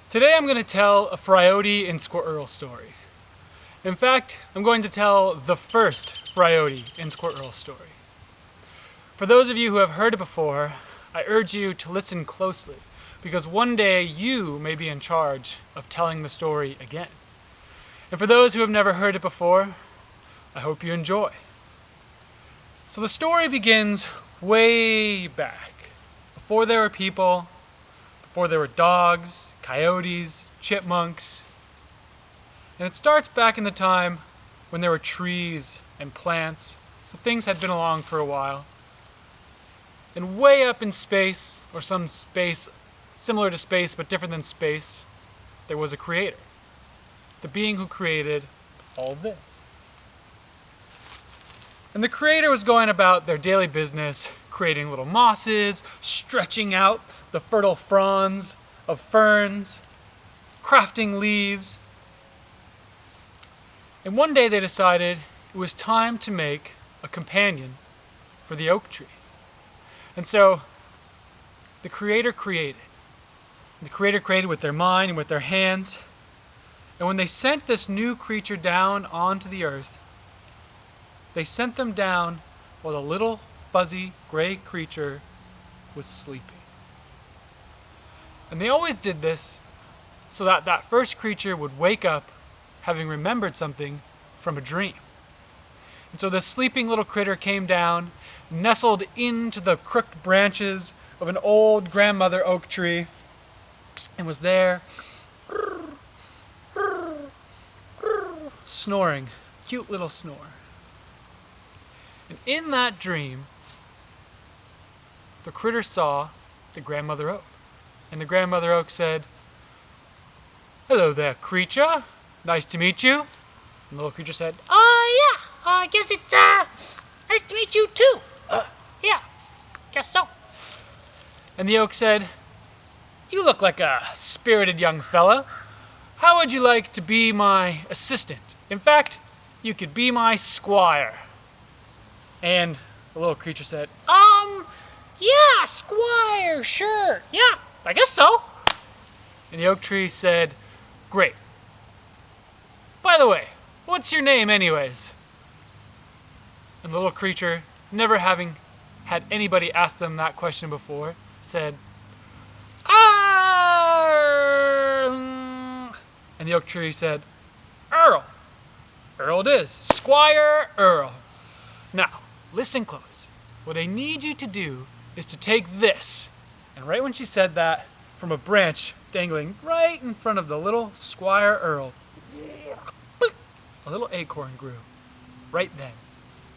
Today I'm going to tell a Fryote and SqEarl story. In fact, I'm going to tell the first Fryote and SqEarl story. For those of you who have heard it before, I urge you to listen closely, because one day you may be in charge of telling the story again. And for those who have never heard it before, I hope you enjoy. So the story begins way back, before there were people, before there were dogs, coyotes, chipmunks. And it starts back in the time when there were trees and plants, so things had been along for a while. And way up in space, or some space similar to space but different than space, there was a creator. The being who created all of this. And the creator was going about their daily business, creating little mosses, stretching out the fertile fronds of ferns, crafting leaves. And one day they decided it was time to make a companion for the oak trees. And so the creator created. The creator created with their mind and with their hands. And when they sent this new creature down onto the earth, they sent them down while the little fuzzy gray creature was sleeping. And they always did this so that that first creature would wake up having remembered something from a dream. And so the sleeping little critter came down, nestled into the crooked branches of an old grandmother oak tree, and was there snoring, cute little snore. And in that dream, the critter saw the grandmother oak. And the grandmother oak said, "Hello there, creature. Nice to meet you." And the little creature said, Yeah, I guess it's, nice to meet you too. Yeah, guess so. And the oak said, "You look like a spirited young fella. How would you like to be my assistant? In fact, you could be my squire." And the little creature said, Yeah, squire, sure. Yeah, I guess so. and the oak tree said, "Great. By the way, what's your name anyways?" And the little creature, never having had anybody ask them that question before, said, And the oak tree said, "Earl. Earl it is. Squire Earl. Now, listen close. What I need you to do is to take this." And right when she said that, from a branch dangling right in front of the little Squire Earl, a little acorn grew. Right then.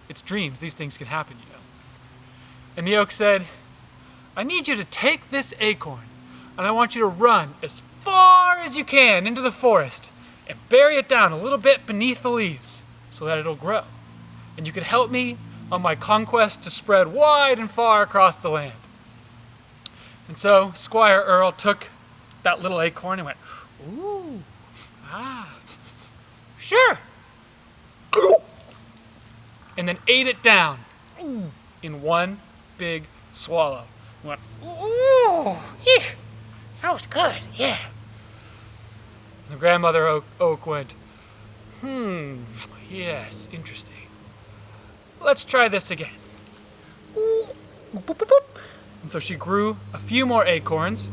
It's dreams. These things can happen, you know. And the oak said, "I need you to take this acorn, and I want you to run as far as you can into the forest and bury it down a little bit beneath the leaves so that it'll grow. And you can help me on my conquest to spread wide and far across the land." And so Squire Earl took that little acorn and went, "Ooh, sure," and then ate it down in one big swallow. He went, Ooh, yeah, that was good, yeah. and the grandmother oak went, yes, interesting. Let's try this again." And so she grew a few more acorns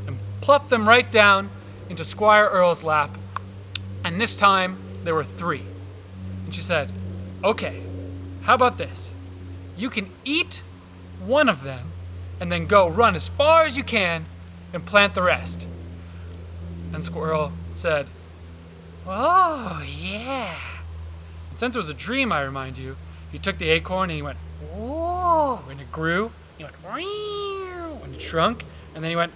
and plopped them right down into Squire Earl's lap. And this time there were 3. And she said, "Okay, how about this? You can eat one of them and then go run as far as you can and plant the rest." And SqEarl said, "Oh, yeah." And since it was a dream, I remind you, he took the acorn and he went, "Ooh," and it grew. He went, "Meow," and it shrunk, and then he went,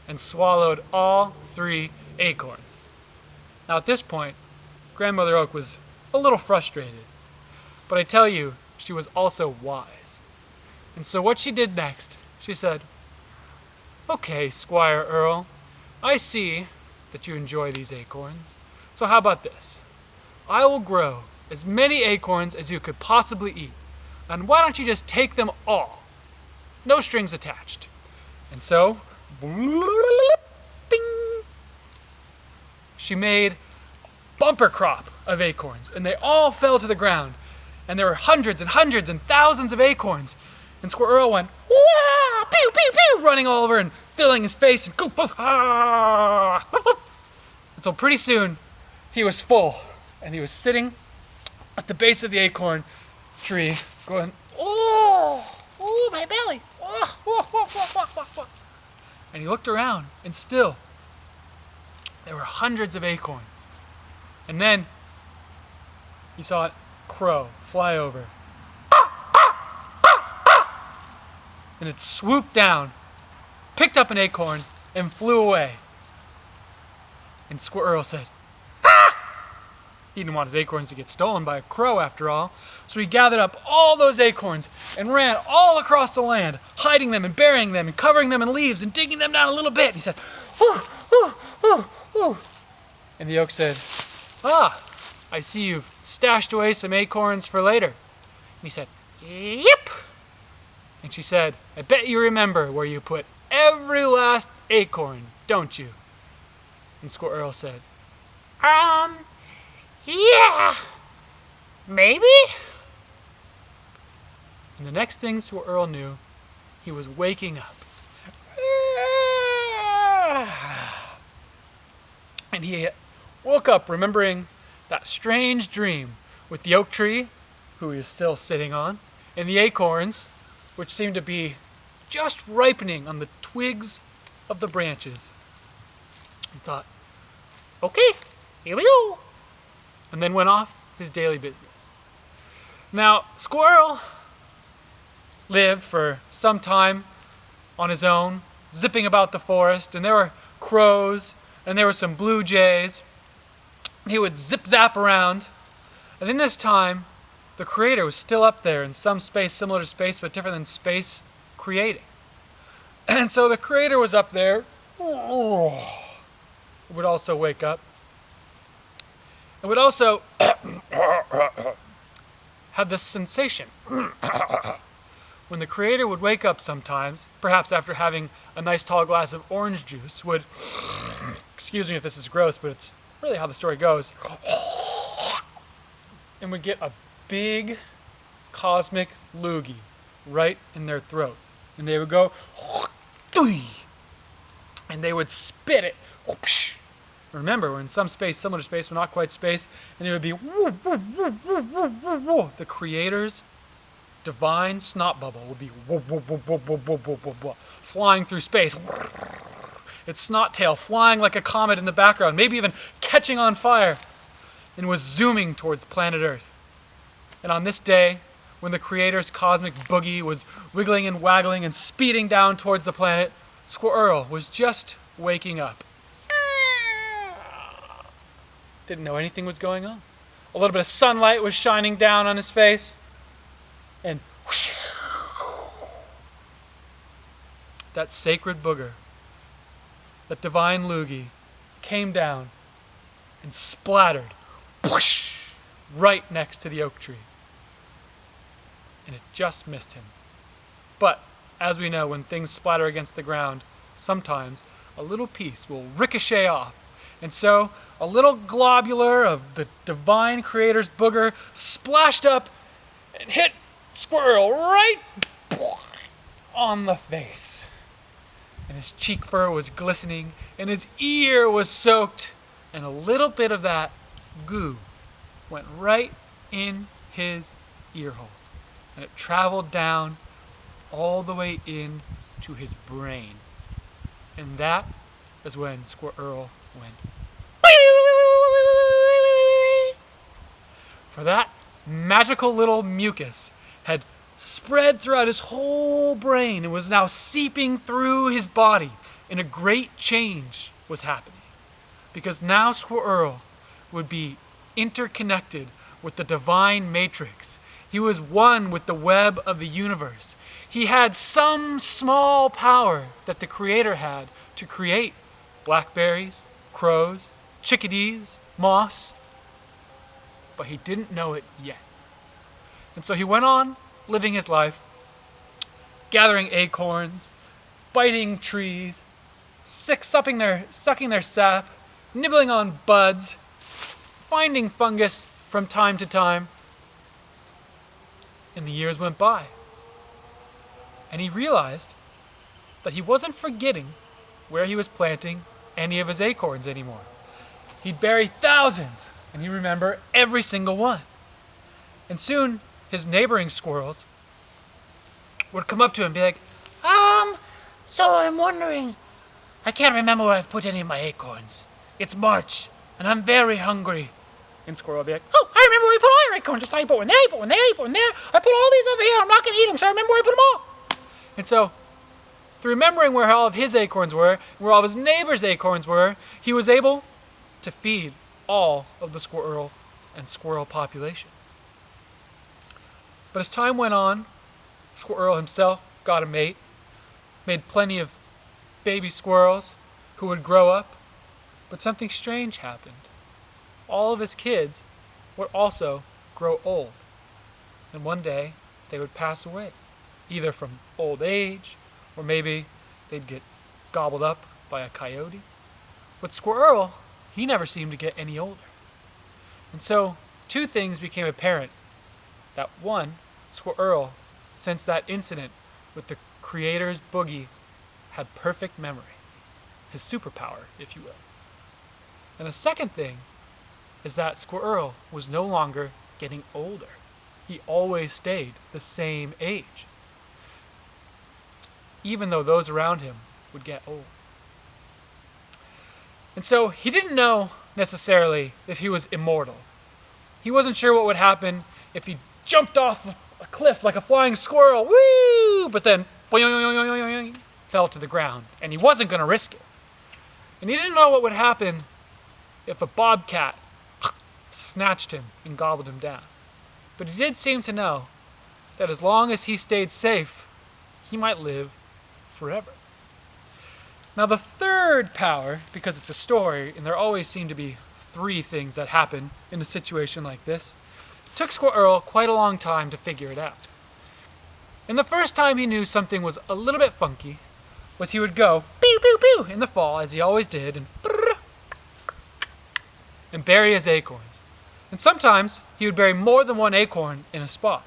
and swallowed all 3 acorns. Now at this point, Grandmother Oak was a little frustrated, but I tell you, she was also wise. And so what she did next, she said, "Okay, Squire Earl, I see that you enjoy these acorns. So how about this? I will grow as many acorns as you could possibly eat. And why don't you just take them all? no strings attached. And so, bing, she made a bumper crop of acorns, and they all fell to the ground. And there were hundreds and hundreds and thousands of acorns. And SqEarl went, wah, pew, pew, pew, running all over and filling his face. And until pretty soon, he was full. And he was sitting at the base of the acorn tree going, oh, my belly. Oh, oh, oh, oh, oh, oh, oh. And he looked around, and still, there were hundreds of acorns. And then he saw a crow fly over. And it swooped down, picked up an acorn, and flew away. And SqEarl said, he didn't want his acorns to get stolen by a crow after all. So he gathered up all those acorns and ran all across the land, hiding them and burying them and covering them in leaves and digging them down a little bit. And he said, ooh, ooh, ooh, ooh. And the oak said, I see you've stashed away some acorns for later. And he said, yep. And she said, I bet you remember where you put every last acorn, don't you? And SqEarl said, yeah, maybe? And the next thing SqEarl knew, he was waking up. And he woke up remembering that strange dream with the oak tree, who he was still sitting on, and the acorns, which seemed to be just ripening on the twigs of the branches. And thought, Okay, here we go. and then went off his daily business. Now, SqEarl lived for some time on his own, zipping about the forest, and there were crows, and there were some blue jays. He would zip-zap around, and in this time, the Creator was still up there in some space similar to space, but different than space creating. And so the Creator was up there, would also wake up, and would also have this sensation. When the Creator would wake up sometimes, perhaps after having a nice tall glass of orange juice, would, excuse me if this is gross, but it's really how the story goes, and would get a big cosmic loogie right in their throat. And they would go, and they would spit it. Remember, we're in some space similar to space, but not quite space, and it would be the Creator's divine snot bubble would be flying through space. Its snot tail flying like a comet in the background, maybe even catching on fire, and was zooming towards planet Earth. And on this day, when the Creator's cosmic boogie was wiggling and waggling and speeding down towards the planet, SqEarl was just waking up. Didn't know anything was going on. A little bit of sunlight was shining down on his face, and that sacred booger, that divine loogie, came down and splattered right next to the oak tree. And it just missed him. But, as we know, when things splatter against the ground, sometimes a little piece will ricochet off. And so, a little globular of the divine Creator's booger splashed up and hit SqEarl right on the face. And his cheek fur was glistening, and his ear was soaked, and a little bit of that goo went right in his ear hole. And it traveled down all the way in to his brain. And that is when SqEarl went. For that magical little mucus had spread throughout his whole brain and was now seeping through his body, and a great change was happening. Because now SqEarl would be interconnected with the divine matrix. He was one with the web of the universe. He had some small power that the Creator had to create blackberries, crows, chickadees, moss, but he didn't know it yet. And so he went on living his life, gathering acorns, biting trees, sucking their sap, nibbling on buds, finding fungus from time to time. And the years went by. And he realized that he wasn't forgetting where he was planting any of his acorns anymore. He'd bury thousands, and he'd remember every single one. And soon, his neighboring squirrels would come up to him and be like, So I'm wondering, I can't remember where I've put any of my acorns. It's March, and I'm very hungry. and Squirrel would be like, Oh, I remember where you put all your acorns. Just like you put one there, you put one there, you put one there. I put all these over here. I'm not going to eat them, so I remember where I put them all. and so, through remembering where all of his acorns were, and where all of his neighbors' acorns were, he was able to feed all of the squirrel and squirrel populations. But as time went on, Squirrel himself got a mate, made plenty of baby squirrels who would grow up, but something strange happened. All of his kids would also grow old, and one day they would pass away, either from old age, or maybe they'd get gobbled up by a coyote. But Squirrel, he never seemed to get any older. And so, two things became apparent. That one, Squirrel, since that incident with the creator's boogie, had perfect memory. His superpower, if you will. And the second thing is that Squirrel was no longer getting older. He always stayed the same age, even though those around him would get old. And so he didn't know necessarily if he was immortal. He wasn't sure what would happen if he jumped off a cliff like a flying squirrel, woo! But then boing, fell to the ground, and he wasn't going to risk it. And he didn't know what would happen if a bobcat snatched him and gobbled him down. But he did seem to know that as long as he stayed safe, he might live forever. Now the third power, because it's a story, and there always seem to be three things that happen in a situation like this, took Squirrel quite a long time to figure it out. And the first time he knew something was a little bit funky was he would go pew pew pew in the fall, as he always did, and bury his acorns. And sometimes he would bury more than one acorn in a spot.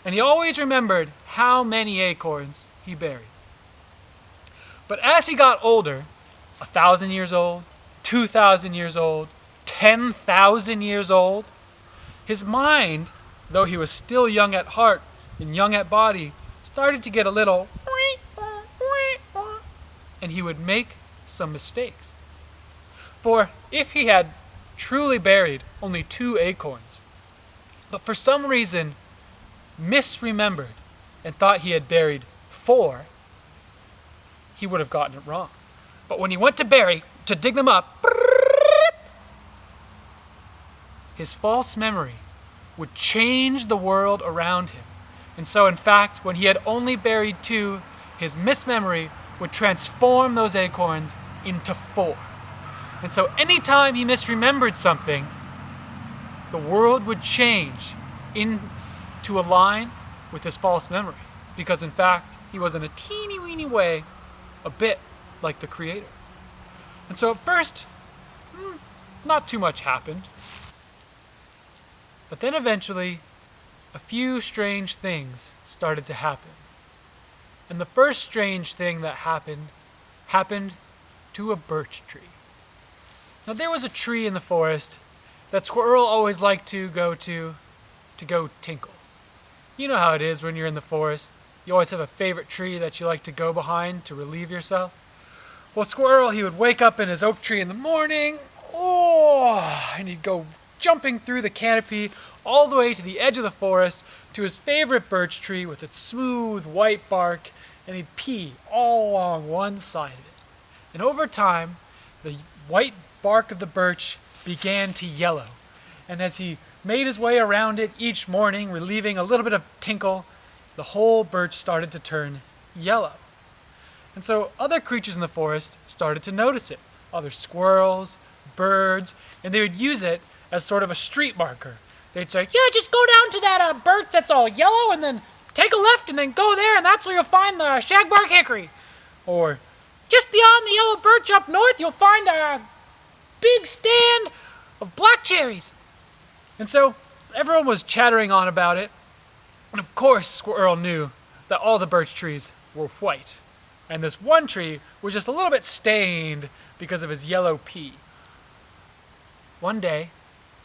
And he always remembered how many acorns he buried. But as he got older, 1,000 years old, 2,000 years old, 10,000 years old, his mind, though he was still young at heart and young at body, started to get a little, and he would make some mistakes. For if he had truly buried only 2 acorns, but for some reason misremembered and thought he had buried 4, he would have gotten it wrong. But when he went to dig them up, his false memory would change the world around him. And so in fact, when he had only buried 2, his mismemory would transform those acorns into 4. And so anytime he misremembered something, the world would change into a line with his false memory. Because in fact, he was in a teeny weeny way a bit like the creator. And so at first, not too much happened. But then eventually, a few strange things started to happen. And the first strange thing that happened to a birch tree. Now there was a tree in the forest that Squirrel always liked to go tinkle. You know how it is when you're in the forest. You always have a favorite tree that you like to go behind to relieve yourself. Well, Squirrel, he would wake up in his oak tree in the morning, and he'd go jumping through the canopy all the way to the edge of the forest to his favorite birch tree with its smooth white bark, and he'd pee all along one side of it. And over time, the white bark of the birch began to yellow. And as he made his way around it each morning, relieving a little bit of tinkle, the whole birch started to turn yellow. And so other creatures in the forest started to notice it. Other squirrels, birds, and they would use it as sort of a street marker. They'd say, yeah, just go down to that birch that's all yellow and then take a left and then go there, and that's where you'll find the shagbark hickory. Or, just beyond the yellow birch up north, you'll find a big stand of black cherries. And so everyone was chattering on about it. And of course, SqEarl knew that all the birch trees were white. And this one tree was just a little bit stained because of his yellow pee. One day,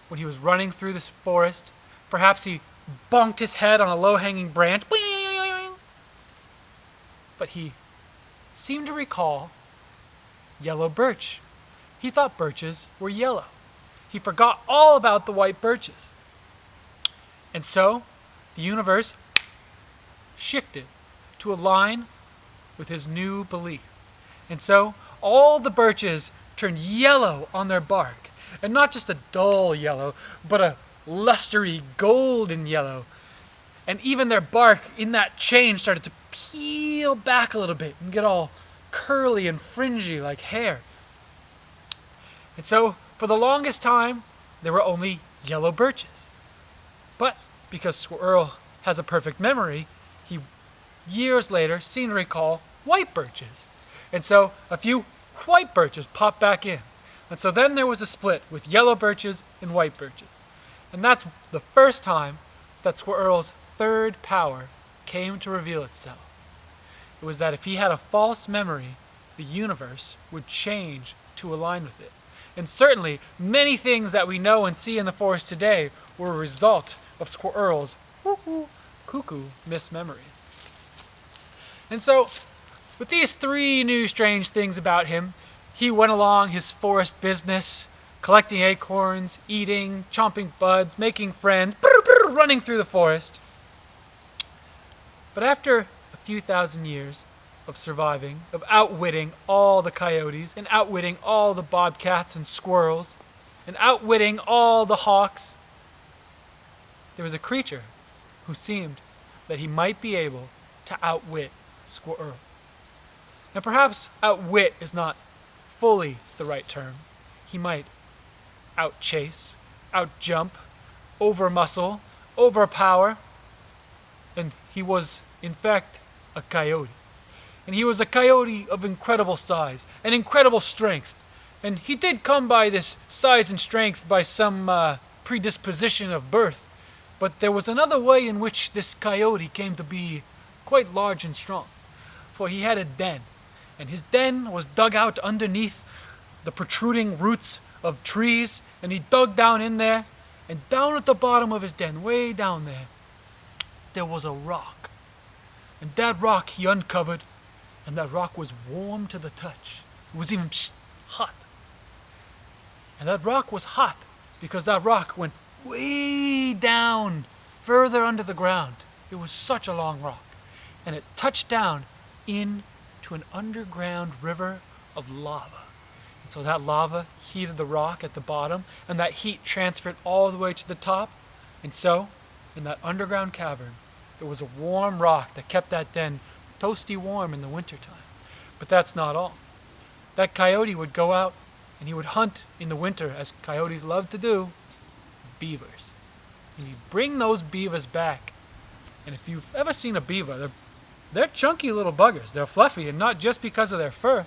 when he was running through this forest, perhaps he bonked his head on a low-hanging branch. But he seemed to recall yellow birch. He thought birches were yellow. He forgot all about the white birches. And so, the universe shifted to align with his new belief. And so, all the birches turned yellow on their bark. And not just a dull yellow, but a lustery golden yellow. And even their bark, in that change, started to peel back a little bit and get all curly and fringy like hair. And so, for the longest time, there were only yellow birches. But because SqEarl has a perfect memory, he, years later, seemed to recall white birches. And so, a few white birches popped back in. And so then there was a split with yellow birches and white birches. And that's the first time that SqEarl's third power came to reveal itself. It was that if he had a false memory, the universe would change to align with it. And certainly, many things that we know and see in the forest today were a result of SqEarl's cuckoo mismemory. And so, with these three new strange things about him, he went along his forest business, collecting acorns, eating, chomping buds, making friends, running through the forest. But after a few thousand years of surviving, of outwitting all the coyotes, and outwitting all the bobcats and squirrels, and outwitting all the hawks, there was a creature who seemed that he might be able to outwit SqEarl. And perhaps outwit is not fully the right term. He might outchase, outjump, overmuscle, overpower. And he was, in fact, a coyote. And he was a coyote of incredible size and incredible strength. And he did come by this size and strength by some predisposition of birth. But there was another way in which this coyote came to be quite large and strong. For he had a den. And his den was dug out underneath the protruding roots of trees, and he dug down in there, and down at the bottom of his den, way down there was a rock. And that rock he uncovered, and that rock was warm to the touch. It was even hot. And that rock was hot because that rock went way down, further under the ground. It was such a long rock. And it touched down into an underground river of lava. And so that lava heated the rock at the bottom, and that heat transferred all the way to the top. And so, in that underground cavern, there was a warm rock that kept that den toasty warm in the wintertime. But that's not all. That coyote would go out and he would hunt in the winter, as coyotes love to do, beavers. And he'd bring those beavers back. And if you've ever seen a beaver, they're chunky little buggers. They're fluffy, and not just because of their fur,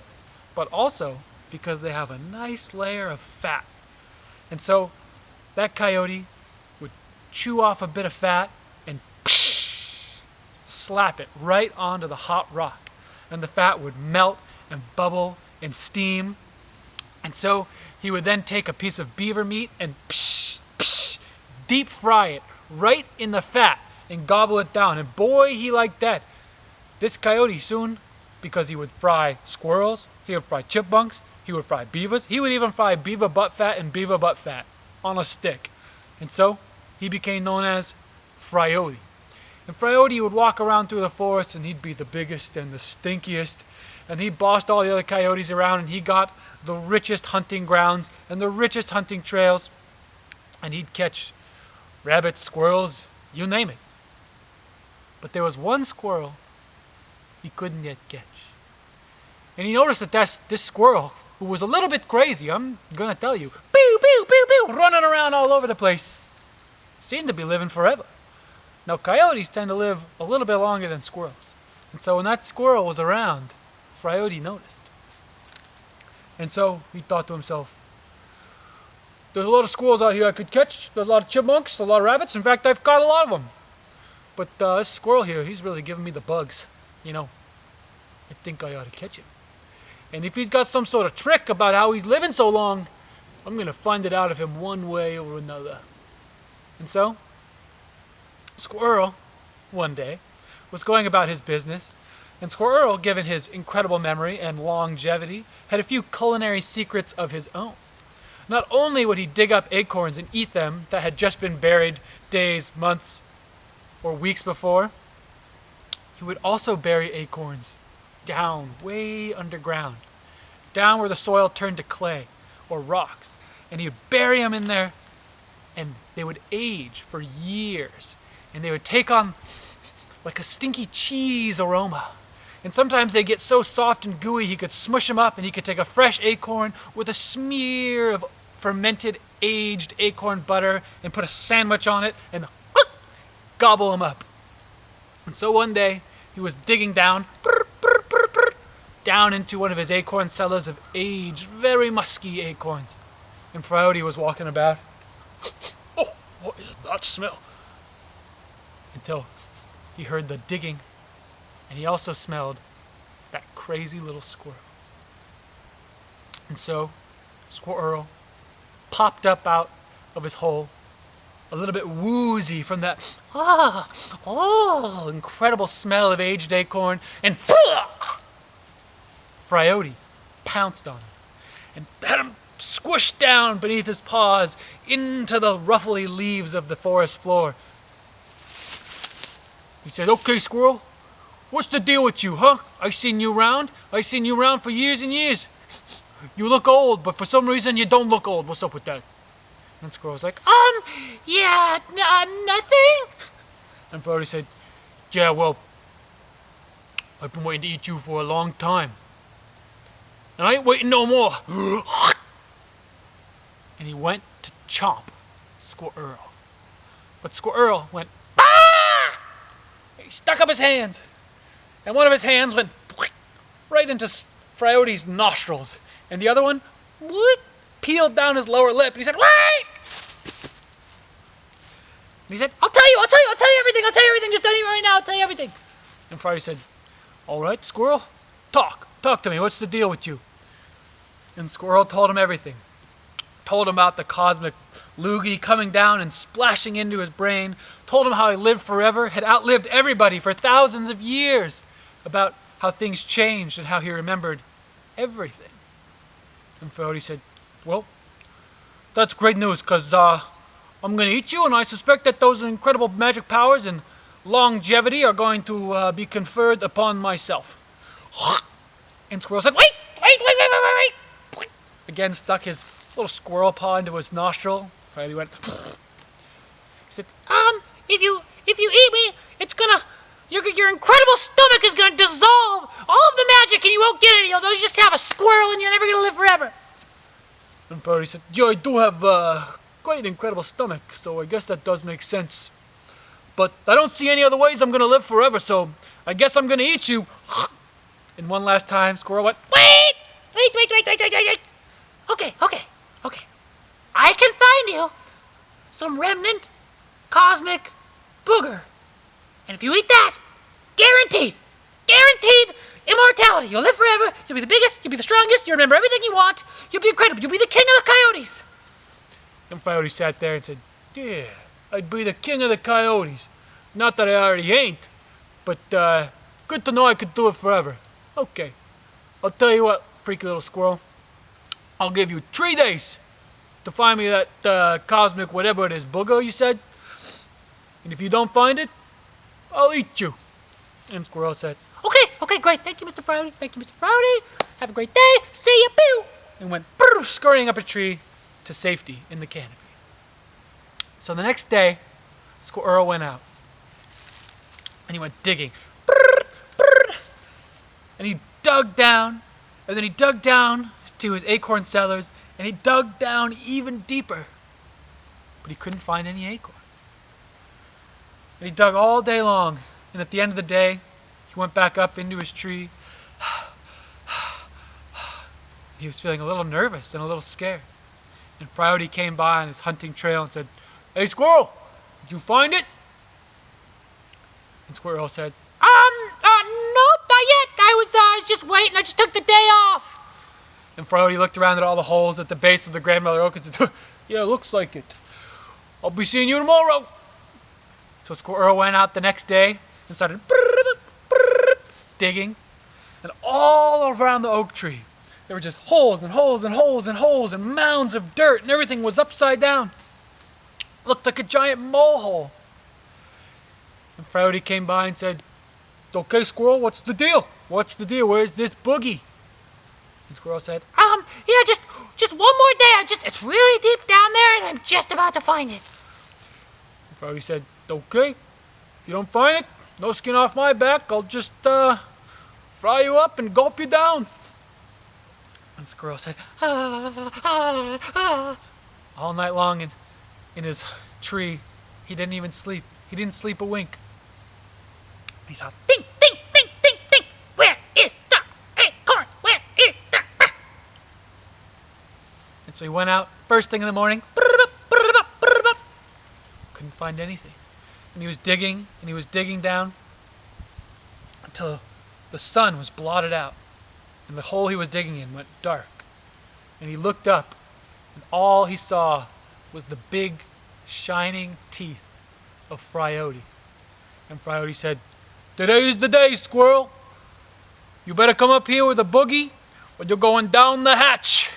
but also because they have a nice layer of fat. And so that coyote would chew off a bit of fat and slap it right onto the hot rock. And the fat would melt and bubble and steam. And so he would then take a piece of beaver meat and deep fry it right in the fat and gobble it down. And boy, he liked that. This coyote soon, because he would fry squirrels, he would fry chipmunks, he would fry beavers, he would even fry beaver butt fat and beaver butt fat on a stick. And so he became known as Fryote. And Fryote would walk around through the forest, and he'd be the biggest and the stinkiest, and he bossed all the other coyotes around, and he got the richest hunting grounds and the richest hunting trails, and he'd catch rabbits, squirrels, you name it. But there was one squirrel he couldn't yet catch. And he noticed that this squirrel, who was a little bit crazy, I'm gonna tell you, pew, pew, pew, pew, running around all over the place, seemed to be living forever. Now, coyotes tend to live a little bit longer than squirrels. And so when that squirrel was around, Fryote noticed. And so he thought to himself, there's a lot of squirrels out here I could catch. There's a lot of chipmunks, a lot of rabbits. In fact, I've caught a lot of them. But this squirrel here, he's really giving me the bugs. I think I ought to catch him. And if he's got some sort of trick about how he's living so long, I'm going to find it out of him one way or another. And so, SqEarl, one day, was going about his business, and SqEarl, given his incredible memory and longevity, had a few culinary secrets of his own. Not only would he dig up acorns and eat them that had just been buried days, months, or weeks before, he would also bury acorns down, way underground, down where the soil turned to clay or rocks, and he would bury them in there, and they would age for years, and they would take on like a stinky cheese aroma. And sometimes they get so soft and gooey he could smush them up, and he could take a fresh acorn with a smear of fermented aged acorn butter and put a sandwich on it and gobble them up. And so one day he was digging down into one of his acorn cellars of aged, very musky acorns. And Fryote was walking about. Oh, what is that smell? Until he heard the digging, and he also smelled that crazy little squirrel. And so SqEarl popped up out of his hole, a little bit woozy from that incredible smell of aged acorn, and Fryote pounced on him and had him squished down beneath his paws into the ruffly leaves of the forest floor. He said, "Okay, squirrel, what's the deal with you, huh? I seen you around for years and years. You look old, but for some reason you don't look old. What's up with that?" And squirrel's like, yeah, nothing. And Fryote said, "Yeah, well, I've been waiting to eat you for a long time. And I ain't waiting no more." And he went to chomp SqEarl. But SqEarl went, "Ah!" He stuck up his hands. And one of his hands went right into Fryote's nostrils. And the other one peeled down his lower lip. And he said, "Wait!" And he said, I'll tell you everything. Just don't eat me right now. I'll tell you everything." And Fryote said, "All right, squirrel, talk to me. What's the deal with you?" And SqEarl told him everything. Told him about the cosmic loogie coming down and splashing into his brain. Told him how he lived forever, had outlived everybody for thousands of years. About how things changed and how he remembered everything. And Fryote said, "Well, that's great news, because I'm going to eat you, and I suspect that those incredible magic powers and longevity are going to be conferred upon myself." And SqEarl said, Wait! Again stuck his little squirrel paw into his nostril. Fryote went, he said, If you eat me, it's gonna, your incredible stomach is gonna dissolve all of the magic, and you won't get any. You'll just have a squirrel, and you're never gonna live forever. And Fryote said, "Yeah, I do have quite an incredible stomach, so I guess that does make sense. But I don't see any other ways I'm gonna live forever, so I guess I'm gonna eat you." And one last time, SqEarl went, Wait! Okay. I can find you some remnant cosmic booger. And if you eat that, guaranteed immortality. You'll live forever. You'll be the biggest. You'll be the strongest. You'll remember everything you want. You'll be incredible. You'll be the king of the coyotes. And Fryote sat there and said, "Yeah, I'd be the king of the coyotes. Not that I already ain't, but good to know I could do it forever. Okay, I'll tell you what, freaky little squirrel. I'll give you 3 days to find me that cosmic whatever it is booger you said. And if you don't find it, I'll eat you." And SqEarl said, Okay, great. Thank you, Mr. Fryote. Have a great day. See ya, pew. and went scurrying up a tree to safety in the canopy. So the next day, SqEarl went out, and he went digging. And he dug down, and then he dug down to his acorn cellars, and he dug down even deeper. But he couldn't find any acorns. And he dug all day long, and at the end of the day, he went back up into his tree. He was feeling a little nervous and a little scared. And Fryote came by on his hunting trail and said, "Hey, squirrel, did you find it?" And SqEarl said, Nope, not yet. I was just waiting. I just took the day off. and Fryote looked around at all the holes at the base of the grandmother oak and said, "Yeah, looks like it. I'll be seeing you tomorrow." So SqEarl went out the next day and started digging. And all around the oak tree, there were just holes and holes and holes and holes and mounds of dirt, and everything was upside down. Looked like a giant mole hole. And Fryote came by and said, "Okay, squirrel, what's the deal? What's the deal? Where's this boogie?" And SqEarl said, Yeah, just one more day. It's really deep down there, and I'm just about to find it. and Fryote said, "Okay, if you don't find it, no skin off my back. I'll just fry you up and gulp you down." And SqEarl said, all night long in his tree. He didn't even sleep. He didn't sleep a wink. He thought, Think, think, think, think, think. Where is the acorn? Where is the... and so he went out first thing in the morning. Couldn't find anything. And he was digging down until the sun was blotted out. And the hole he was digging in went dark. And he looked up, and all he saw was the big, shining teeth of Fryote. And Fryote said, "Today's the day, squirrel. You better come up here with a boogie, or you're going down the hatch."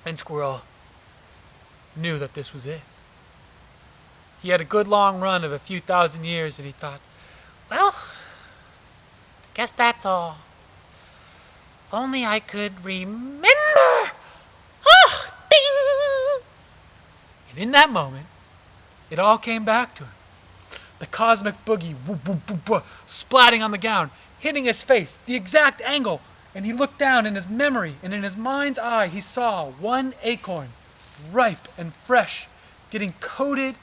And SqEarl knew that this was it. He had a good long run of a few thousand years, and he thought, Well, guess that's all. If only I could remember. Oh, ding! and in that moment, it all came back to him. The cosmic boogie, whoop, whoop, whoop, whoop, splatting on the ground, hitting his face, the exact angle. And he looked down in his memory, and in his mind's eye, he saw one acorn, ripe and fresh, getting coated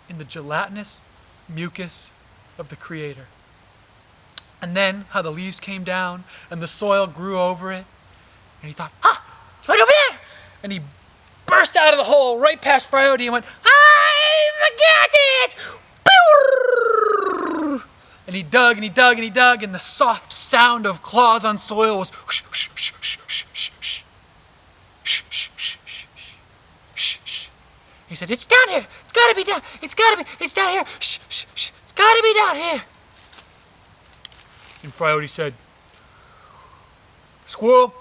in the gelatinous mucus of the Creator. And then how the leaves came down, and the soil grew over it. And he thought, It's right over there. and he burst out of the hole right past Fryote and went, I got it. Pew! and he dug and he dug and he dug, and the soft sound of claws on soil was whoosh, whoosh, whoosh, whoosh, whoosh, whoosh, whoosh, whoosh, whoosh, whoosh, whoosh, whoosh, whoosh. He said, It's down here. It's gotta be down. It's down here. Shh, shh, shh. It's gotta be down here. and Fryote said, "Squirrel,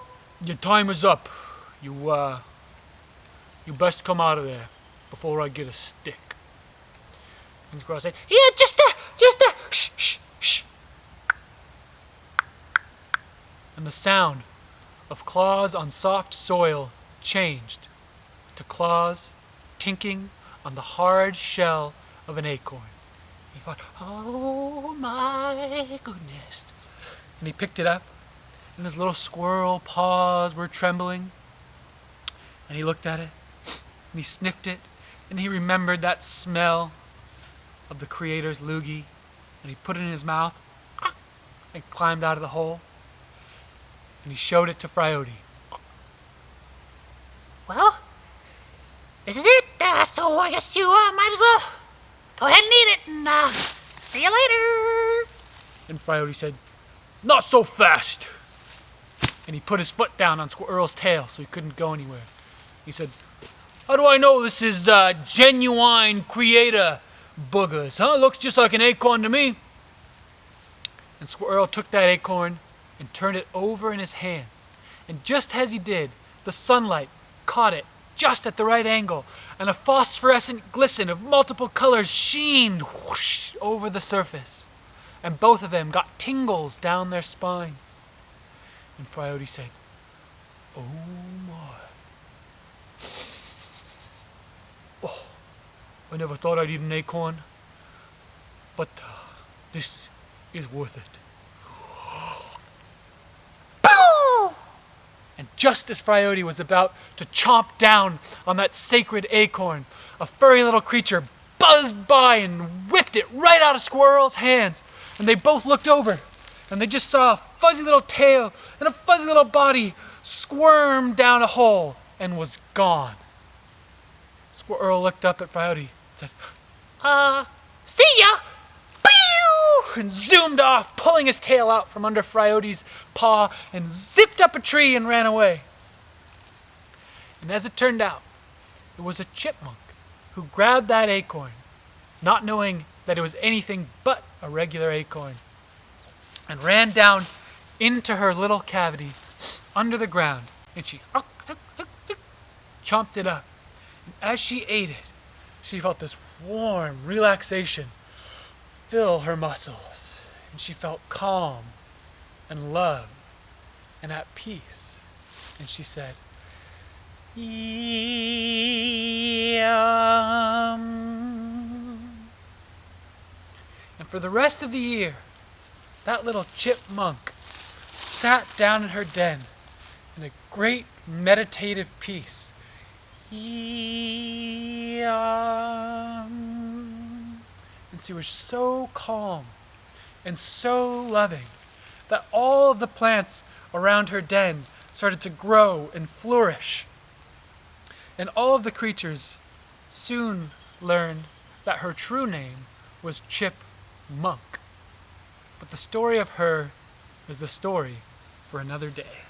your time is up. You best come out of there before I get a stick." And SqEarl said, Yeah, just shh, shh, shh. and the sound of claws on soft soil changed to claws tinking on the hard shell of an acorn. He thought, Oh my goodness. and he picked it up, and his little squirrel paws were trembling. And he looked at it, and he sniffed it, and he remembered that smell of the Creator's loogie, and he put it in his mouth and climbed out of the hole, and he showed it to Fryote. Well, this is it. So I guess you might as well go ahead and eat it, and see you later. And Fryote said, "Not so fast." And he put his foot down on SqEarl's tail so he couldn't go anywhere. He said, "How do I know this is genuine Creator boogers? Looks just like an acorn to me." And SqEarl took that acorn and turned it over in his hand. And just as he did, the sunlight caught it just at the right angle, and a phosphorescent glisten of multiple colors sheened whoosh over the surface. And both of them got tingles down their spines. And Fryote said, "Oh my. Oh, I never thought I'd eat an acorn, but this is worth it." Boom! And just as Fryote was about to chomp down on that sacred acorn, a furry little creature buzzed by and whipped it right out of SqEarl's hands. And they both looked over, and they just saw a fuzzy little tail and a fuzzy little body squirm down a hole and was gone. SqEarl looked up at Fryote and said, See ya! Pew! And zoomed off, pulling his tail out from under Fryote's paw and zipped up a tree and ran away. And as it turned out, it was a chipmunk who grabbed that acorn, not knowing that it was anything but a regular acorn, and ran down into her little cavity under the ground, and she chomped it up. And as she ate it, she felt this warm relaxation fill her muscles, and she felt calm and loved and at peace. And she said, "Yum." And for the rest of the year, that little chipmunk sat down in her den in a great meditative peace. Yum. And she was so calm and so loving that all of the plants around her den started to grow and flourish. And all of the creatures soon learned that her true name was Chipmunk. But the story of her is the story for another day.